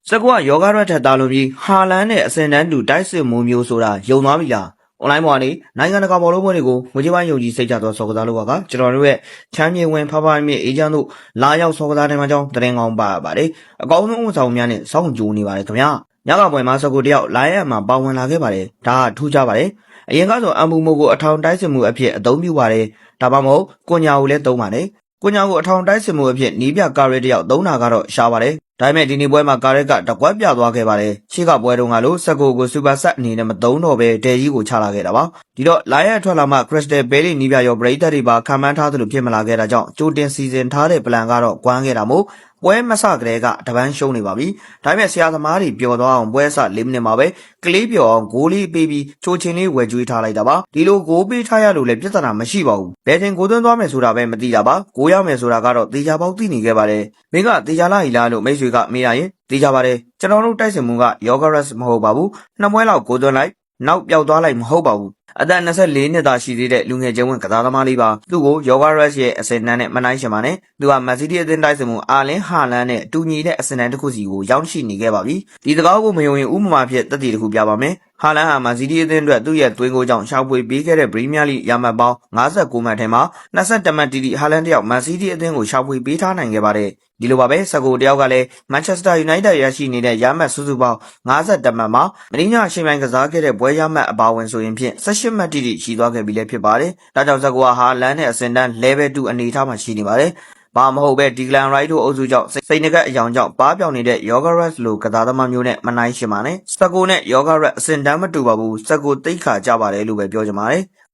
စကွာယောဂရက်ထက်တာလွန်ပြီးဟာလန်နဲ့အစင်တန်းတူတိုက်စစ်မှုမျိုးဆိုတာယုံသွားပြီလားအွန်လိုင်းပေါ်ကနေနိုင်ငံတကာဘောလုံးပွဲတွေကိုငွေကြေးပိုင်းယုံကြည်စိတ်ချသောဆော်ကစားလုပ်ပါကကျွန်တော်တို့ရဲ့ချမ်းမြေဝင်ဖဖမြေအေဂျင့်တို့လာရောက်ဆော်ကစားတဲ့မှာကြောင်းတရင်ကောင်းပါပါတယ်အကောင်းဆုံးဝန်ဆောင်များနဲ့စောင့်ကြိုးနေပါတယ်ခင်ဗျာညကပွဲမှာစကွတယောက်လိုင်းရမှာပါဝင်လာခဲ့ပါတယ်ဒါကထူးခြားပါတယ်အရင်ကဆိုအမှုမို့ကိုအထောင်တိုက်စစ်မှုအဖြစ်အသုံးပြုပါတယ်ဒါမှမဟုတ်ကွန်ညာကိုလည်းသုံးပါတယ်ကွန်ညာကိုအထောင်တိုက်စစ်မှုအဖြစ်နီးပြကာရဲတယောက်သုံးတာကတော့ရှားပါတယ်ဒါပေမဲ့ဒီနေ့ပွဲမှာကာရက်ကတကွက်ပြသွားခဲ့ပါတယ်ရှေ့ကပွဲတုန်းကလို့စက်ကိုစူပါဆက်အနေနဲ့မသုံးတော့ပဲဒယ်ကြီးကိုချလာခဲ့တာပါဒီတော့လိုင်းရထွက်လာမှခရစ်စတယ်ဘဲလီနီးပြရောပရိသတ်တွေပါခံမှန်းထားသလိုဖြစ်မလာခဲ့တာကြောင့်ကြိုတင်စီစဉ်ထားတဲ့ပလန်ကတော့ကွမ်းခဲ့တာမို့ပွဲမစကလေးကတပန်းရှုံးနေပါပြီဒါပေမဲ့ဆရာသမားတွေပျော်သွားအောင်ပွဲစ4မိနစ်မှာပဲကလေးပျော်အောင်ဂိုးလေးပေးပြီးချိုချင်းလေးဝယ်ကျွေးထားလိုက်တာပါဒီလိုဂိုးပေးထားရလို့လည်းပြဿနာမရှိပါဘူးဘယ်တင်ဂိုးသွင်းသွားမယ်ဆိုတာပဲမသိတာပါဂိုးရမယ်ဆိုတာကတော့တေချာပေါက်သိနေခဲ့ပါတယ်မင်းကတေချာလာဟီလားလို့မိတ်ဆွေကမေးရရင်သိကြပါတယ်ကျွန်တော်တို့တိုက်စင်မှုကယောဂရက်မဟုတ်ပါဘူးနှစ်ပွဲလောက်ကိုသွန်းလိုက်နောက်ပျောက်သွားလိုက်မဟုတ်ပါဘူးအသက်24နှစ်သားရှိသေးတဲ့လူငယ်ကျင်းဝင်ကစားသမားလေးပါသူ့ကိုယောဂရက်ရဲ့အစင်တန်းနဲ့မနိုင်ရှင်ပါနဲ့သူကမန်စီးတီးအသင်းတိုက်စင်မှုအာလင်းဟာလန်နဲ့တူညီတဲ့အစင်တန်းတစ်ခုစီကိုရောက်ရှိနေခဲ့ပါပြီဒီစကားကိုမယုံရင်ဥပမာဖြစ်သက်သေတစ်ခုပြပါမယ်ဟာလန်ဟာမန်စီးတီးအသင်းအတွက်သူ့ရဲ့သွင်းကိုကြောင့်ရှောက်ပွေပေးခဲ့တဲ့ပရီးမီးယားလိရမှတ်ပေါင်း59မှတ်ထဲမှာ22မှတ်တီတီဟာလန်တယောက်မန်စီးတီးအသင်းကိုရှောက်ပွေပေးထားနိုင်ခဲ့ပါတယ်ဒီလိုပါပဲစကိုတယောက်ကလည်းမန်ချက်စတာယူနိုက်တက်ရရှိနေတဲ့ရမှတ်စုစုပေါင်း52မှတ်မှာမင်းညာအချိန်ပိုင်းကစားခဲ့တဲ့ပွဲရမှတ်အပါဝင်ဆိုရင်ဖြင့်18မှတ်တိတိရှိသွားခဲ့ပြီလည်းဖြစ်ပါတယ်။ဒါကြောင့်စကိုဟာလန်နဲ့အစင်တန်း level 2အနေထားမှာရှိနေပါတယ်။ဘာမဟုတ်ပဲဒီဂလန်ရိုက်တို့အုပ်စုကြောင့်စိတ်နှကပ်အယောင်ကြောင့်ပါးပြောင်နေတဲ့ယောဂရက်လိုကစားသမားမျိုးနဲ့မနိုင်ရှင်ပါနဲ့။စကိုနဲ့ယောဂရက်အစင်တန်းမတူပါဘူး။စကိုတိတ်ခါကြပါတယ်လို့ပဲပြောချင်ပါတယ်။